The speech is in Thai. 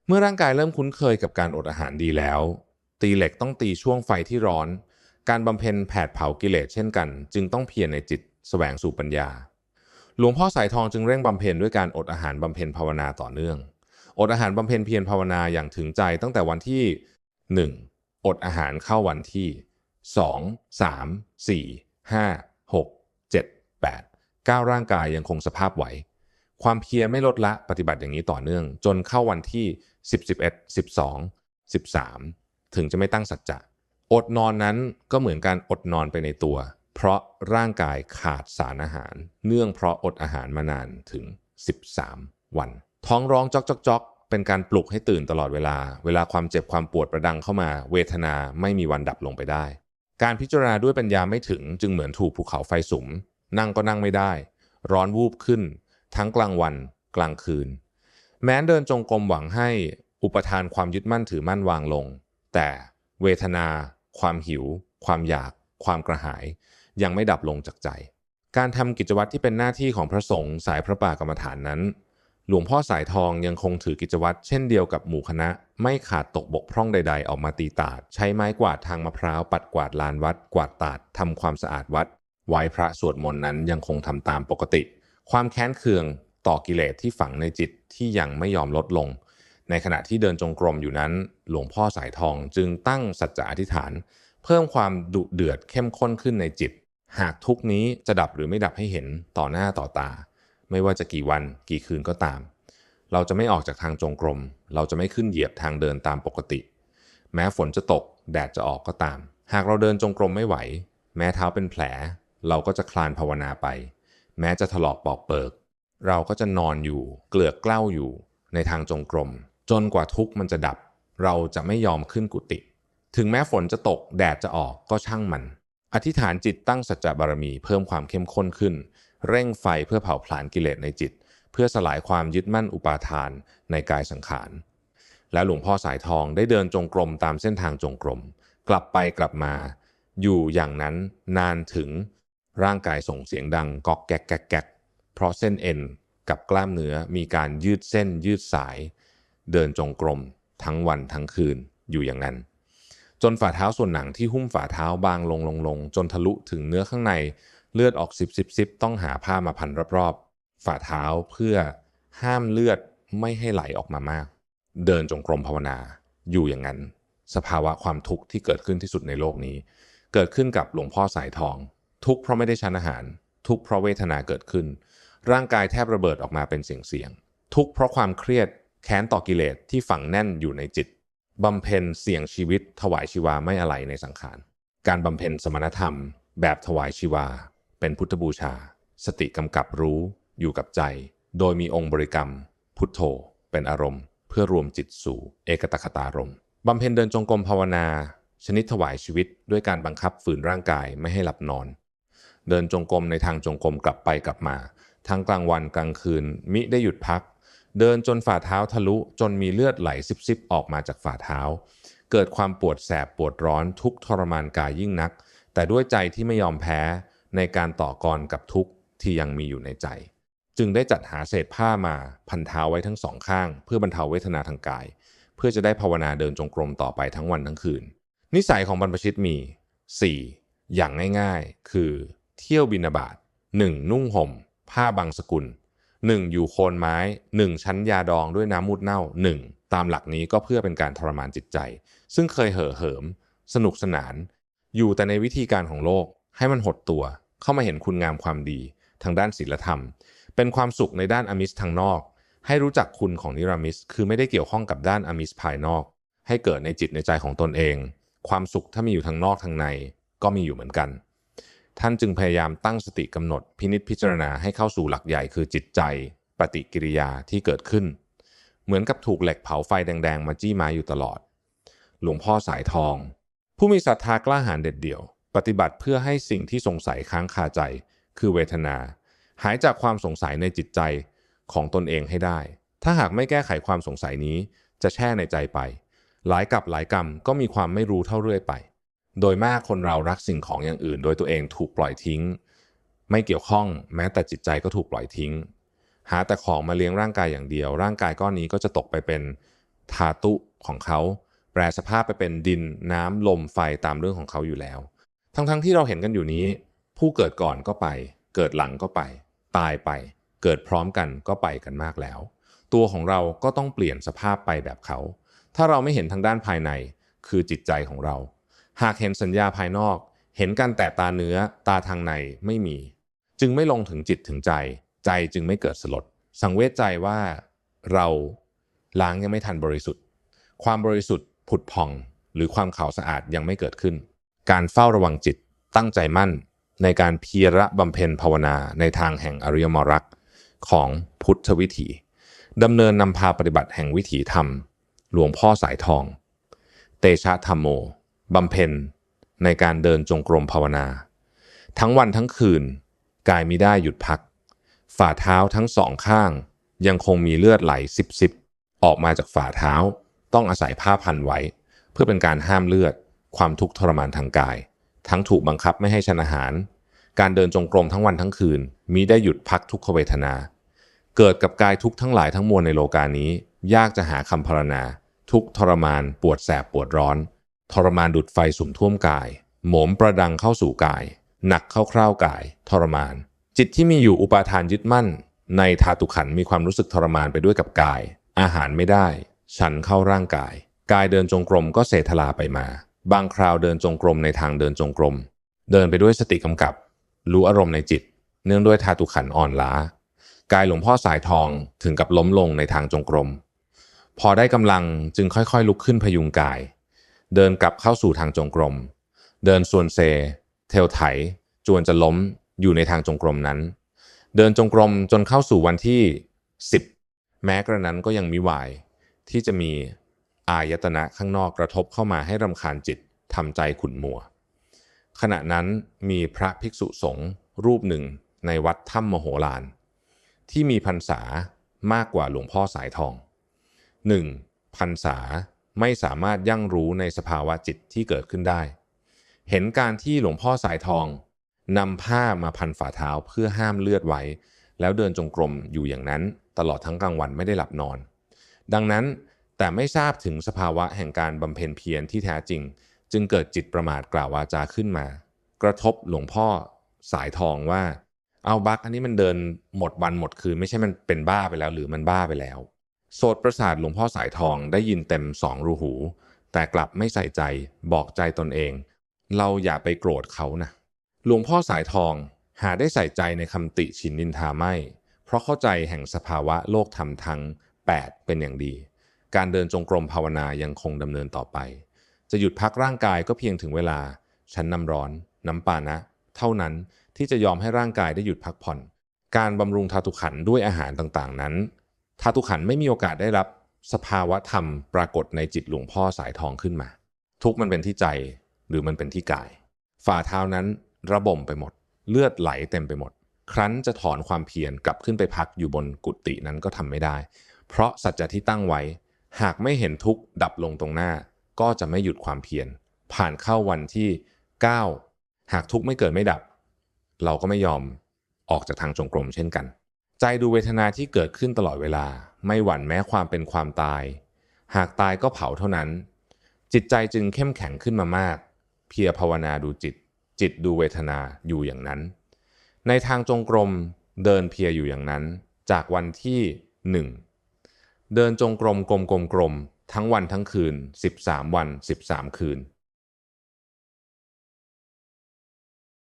เมื่อร่างกายเริ่มคุ้นเคยกับการอดอาหารดีแล้วตีเหล็กต้องตีช่วงไฟที่ร้อนการบำเพ็ญแผดเผากิเลสเช่นกันจึงต้องเพียรในจิตแสวงสู่ปัญญาหลวงพ่อสายทองจึงเร่งบำเพ็ญด้วยการอดอาหารบำเพ็ญภาวนาต่อเนื่องอดอาหารบำเพ็ญเพียรภาวนาอย่างถึงใจตั้งแต่วันที่1อดอาหารเข้าวันที่2 3 4 5 6 7 8 9ร่างกายยังคงสภาพไหวความเพียรไม่ลดละปฏิบัติอย่างนี้ต่อเนื่องจนเข้าวันที่10 11 12 13ถึงจะไม่ตั้งสัจจะอดนอนนั้นก็เหมือนการอดนอนไปในตัวเพราะร่างกายขาดสารอาหารเนื่องเพราะอดอาหารมานานถึง13วันท้องร้องจ๊อกจ๊อกจ๊อกเป็นการปลุกให้ตื่นตลอดเวลาความเจ็บความปวดประดังเข้ามาเวทนาไม่มีวันดับลงไปได้การพิจารณาด้วยปัญญาไม่ถึงจึงเหมือนถูกภูเขาไฟสุมนั่งก็นั่งไม่ได้ร้อนวูบขึ้นทั้งกลางวันกลางคืนแม้เดินจงกรมหวังให้อุปทานความยึดมั่นถือมั่นวางลงแต่เวทนาความหิวความอยากความกระหายยังไม่ดับลงจากใจการทำกิจวัตรที่เป็นหน้าที่ของพระสงฆ์สายพระป่ากรรมฐานนั้นหลวงพ่อสายทองยังคงถือกิจวัตรเช่นเดียวกับหมู่คณะไม่ขาดตกบกพร่องใดๆออกมาตีตาดใช้ไม้กวาดทางมะพร้าวปัดกวาดลานวัดกวาดตาดทำความสะอาดวัดไหว้พระสวดมนต์นั้นยังคงทำตามปกติความแค้นเคืองต่อกิเลสที่ฝังในจิตที่ยังไม่ยอมลดลงในขณะที่เดินจงกรมอยู่นั้นหลวงพ่อสายทองจึงตั้งสัจจะอธิษฐานเพิ่มความดุเดือดเข้มข้นขึ้นในจิตหากทุกนี้จะดับหรือไม่ดับให้เห็นต่อหน้าต่อตาไม่ว่าจะกี่วันกี่คืนก็ตามเราจะไม่ออกจากทางจงกรมเราจะไม่ขึ้นเหยียบทางเดินตามปกติแม้ฝนจะตกแดดจะออกก็ตามหากเราเดินจงกรมไม่ไหวแม้เท้าเป็นแผลเราก็จะคลานภาวนาไปแม้จะถลอกปอกเปิกเราก็จะนอนอยู่เกลือกเกล้าอยู่ในทางจงกรมจนกว่าทุกข์มันจะดับเราจะไม่ยอมขึ้นกุฏิถึงแม้ฝนจะตกแดดจะออกก็ช่างมันอธิษฐานจิตตั้งสัจจะบารมีเพิ่มความเข้มข้นขึ้นเร่งไฟเพื่อเผาผลาญกิเลสในจิตเพื่อสลายความยึดมั่นอุปาทานในกายสังขารและหลวงพ่อสายทองได้เดินจงกรมตามเส้นทางจงกรมกลับไปกลับมาอยู่อย่างนั้นนานถึงร่างกายส่งเสียงดังก๊อกแก๊กแก๊กแก๊กเพราะเส้นเอ็นกับกล้ามเนื้อมีการยืดเส้นยืดสายเดินจงกรมทั้งวันทั้งคืนอยู่อย่างนั้นจนฝ่าเท้าส่วนหนังที่หุ้มฝ่าเท้าบางลงจนทะลุถึงเนื้อข้างในเลือดออกซิบต้องหาผ้ามาพันรอบๆฝ่าเท้าเพื่อห้ามเลือดไม่ให้ไหลออกมามากเดินจงกรมภาวนาอยู่อย่างนั้นสภาวะความทุกข์ที่เกิดขึ้นที่สุดในโลกนี้เกิดขึ้นกับหลวงพ่อสายทองทุกข์เพราะไม่ได้ฉันอาหารทุกข์เพราะเวทนาเกิดขึ้นร่างกายแทบระเบิดออกมาเป็นเสียงทุกข์เพราะความเครียดแค้นต่อกิเลสที่ฝังแน่นอยู่ในจิตบำเพ็ญเสี่ยงชีวิตถวายชีวาไม่อะไรในสังขารการบำเพ็ญสมณธรรมแบบถวายชีวาเป็นพุทธบูชาสติกำกับรู้อยู่กับใจโดยมีองค์บริกรรมพุทโธเป็นอารมณ์เพื่อรวมจิตสู่เอกตคตารมณ์บำเพ็ญเดินจงกรมภาวนาชนิดถวายชีวิตด้วยการบังคับฝืนร่างกายไม่ให้หลับนอนเดินจงกรมในทางจงกรมกลับไปกลับมาทั้งกลางวันกลางคืนมิได้หยุดพักเดินจนฝ่าเท้าทะลุจนมีเลือดไหลซิบๆออกมาจากฝ่าเท้าเกิดความปวดแสบปวดร้อนทุกข์ทรมานกายยิ่งนักแต่ด้วยใจที่ไม่ยอมแพ้ในการต่อกรกับทุกข์ที่ยังมีอยู่ในใจจึงได้จัดหาเศษผ้ามาพันเท้าไว้ทั้งสองข้างเพื่อบรรเทาเวทนาทางกายเพื่อจะได้ภาวนาเดินจงกรมต่อไปทั้งวันทั้งคืนนิสัยของบรรพชิตมี4อย่างง่ายๆคือเที่ยวบิณฑบาต 1. นุ่งห่มผ้าบางสกุล 1. อยู่โคนไม้ 1. ชั้นยาดองด้วยน้ำมูดเน่า 1. ตามหลักนี้ก็เพื่อเป็นการทรมานจิตใจซึ่งเคยเห่อเหิมสนุกสนานอยู่แต่ในวิธีการของโลกให้มันหดตัวเข้ามาเห็นคุณงามความดีทางด้านศีลธรรมเป็นความสุขในด้านอามิสทางนอกให้รู้จักคุณของนิรามิสคือไม่ได้เกี่ยวข้องกับด้านอามิสภายนอกให้เกิดในจิตในใจของตนเองความสุขถ้ามีอยู่ทางนอกทางในก็มีอยู่เหมือนกันท่านจึงพยายามตั้งสติกำหนดพินิจพิจารณาให้เข้าสู่หลักใหญ่คือจิตใจปฏิกิริยาที่เกิดขึ้นเหมือนกับถูกเหล็กเผาไฟแดงๆมาจี้ไม้อยู่ตลอดหลวงพ่อสายทองผู้มีศรัทธากล้าหาญเด็ดเดี่ยวปฏิบัติเพื่อให้สิ่งที่สงสัยค้างคาใจคือเวทนาหายจากความสงสัยในจิตใจของตนเองให้ได้ถ้าหากไม่แก้ไขความสงสัยนี้จะแช่ในใจไปหลายกับหลายกรรมก็มีความไม่รู้เท่าเรื่อยไปโดยมากคนเรารักสิ่งของอย่างอื่นโดยตัวเองถูกปล่อยทิ้งไม่เกี่ยวข้องแม้แต่จิตใจก็ถูกปล่อยทิ้งหาแต่ของมาเลี้ยงร่างกายอย่างเดียวร่างกายก้อนนี้ก็จะตกไปเป็น ธาตุของเขาแปรสภาพไปเป็นดินน้ำลมไฟตามเรื่องของเขาอยู่แล้วทั้งที่เราเห็นกันอยู่นี้ผู้เกิดก่อนก็ไปเกิดหลังก็ไปตายไปเกิดพร้อมกันก็ไปกันมากแล้วตัวของเราก็ต้องเปลี่ยนสภาพไปแบบเขาถ้าเราไม่เห็นทางด้านภายในคือจิตใจของเราหากเห็นสัญญาภายนอกเห็นกันแต่ตาเนื้อตาทางในไม่มีจึงไม่ลงถึงจิตถึงใจใจจึงไม่เกิดสลดสังเวชใจว่าเราล้างยังไม่ทันบริสุทธิ์ความบริสุทธิ์ผุดผ่องหรือความขาวสะอาดยังไม่เกิดขึ้นการเฝ้าระวังจิตตั้งใจมั่นในการเพียรบำเพ็ญภาวนาในทางแห่งอริยมรรคของพุทธวิถีดำเนินนำพาปฏิบัติแห่งวิถีธรรมหลวงพ่อสายทองเตชะธรรมโมบำเพ็ญในการเดินจงกรมภาวนาทั้งวันทั้งคืนกายมิได้หยุดพักฝ่าเท้าทั้งสองข้างยังคงมีเลือดไหลซิบออกมาจากฝ่าเท้าต้องอาศัยผ้าพันไว้เพื่อเป็นการห้ามเลือดความทุกข์ทรมานทางกายทั้งถูกบังคับไม่ให้ฉันอาหารการเดินจงกรมทั้งวันทั้งคืนมิได้หยุดพักทุกขเวทนาเกิดกับกายทุกข์ทั้งหลายทั้งมวลในโลกานี้ยากจะหาคำพรรณนาทุกทรมานปวดแสบปวดร้อนทรมานดุจไฟสุ่มท่วมกายโหมประดังเข้าสู่กายหนักเข้าคร่าวกายทรมานจิตที่มีอยู่อุปาทานยึดมั่นในธาตุขันธ์มีความรู้สึกทรมานไปด้วยกับกายอาหารไม่ได้ฉันเข้าร่างกายกายเดินจงกรมก็เสถลาไปมาบางคราวเดินจงกรมในทางเดินจงกรมเดินไปด้วยสติกำกับรู้อารมณ์ในจิตเนื่องด้วยธาตุขันธ์อ่อนล้ากายหลวงพ่อสายทองถึงกับล้มลงในทางจงกรมพอได้กำลังจึงค่อยๆลุกขึ้นพยุงกายเดินกลับเข้าสู่ทางจงกรมเดินส่วนเซเทลไถจวนจะล้มอยู่ในทางจงกรมนั้นเดินจงกรมจนเข้าสู่วันที่10แม้กระนั้นก็ยังมิวายที่จะมีอายตนะข้างนอกกระทบเข้ามาให้รำคาญจิตทำใจขุ่นมัวขณะนั้นมีพระภิกษุสงฆ์รูปหนึ่งในวัดถ้ำมโหฬารที่มีพรรษามากกว่าหลวงพ่อสายทอง 1. พรรษาไม่สามารถยั่งรู้ในสภาวะจิตที่เกิดขึ้นได้เห็นการที่หลวงพ่อสายทองนำผ้ามาพันฝ่าเท้าเพื่อห้ามเลือดไว้แล้วเดินจงกรมอยู่อย่างนั้นตลอดทั้งกลางวันไม่ได้หลับนอนดังนั้นแต่ไม่ทราบถึงสภาวะแห่งการบำเพ็ญเพียรที่แท้จริงจึงเกิดจิตประมาทกล่าววาจาขึ้นมากระทบหลวงพ่อสายทองว่าเอาบักอันนี้มันเดินหมดวันหมดคืนไม่ใช่มันเป็นบ้าไปแล้วหรือมันบ้าไปแล้วโสตประสาทหลวงพ่อสายทองได้ยินเต็ม2 รูหูแต่กลับไม่ใส่ใจบอกใจตนเองเราอย่าไปโกรธเขานะหลวงพ่อสายทองหาได้ใส่ใจในคำติฉินนินทาไม่เพราะเข้าใจแห่งสภาวะโลกธรรมทั้ง8เป็นอย่างดีการเดินจงกรมภาวนายังคงดำเนินต่อไปจะหยุดพักร่างกายก็เพียงถึงเวลาฉันน้ำร้อนน้ำปานะเท่านั้นที่จะยอมให้ร่างกายได้หยุดพักผ่อนการบำรุงธาตุขันธ์ด้วยอาหารต่างๆนั้นธาตุขันธ์ไม่มีโอกาสได้รับสภาวะธรรมปรากฏในจิตหลวงพ่อสายทองขึ้นมาทุกมันเป็นที่ใจหรือมันเป็นที่กายฝ่าเท้านั้นระบมไปหมดเลือดไหลเต็มไปหมดครั้นจะถอนความเพียรกลับขึ้นไปพักอยู่บนกุฏินั้นก็ทำไม่ได้เพราะสัจจะที่ตั้งไว้หากไม่เห็นทุกข์ดับลงตรงหน้าก็จะไม่หยุดความเพียรผ่านเข้าวันที่9หากทุกข์ไม่เกิดไม่ดับเราก็ไม่ยอมออกจากทางจงกรมเช่นกันใจดูเวทนาที่เกิดขึ้นตลอดเวลาไม่หวั่นแม้ความเป็นความตายหากตายก็เผาเท่านั้นจิตใจจึงเข้มแข็งขึ้นมามากเพียรภาวนาดูจิตดูเวทนาอยู่อย่างนั้นในทางจงกรมเดินเพียรอยู่อย่างนั้นจากวันที่1เดินจงกรมกลมทั้งวันทั้งคืน13 วัน13 คืน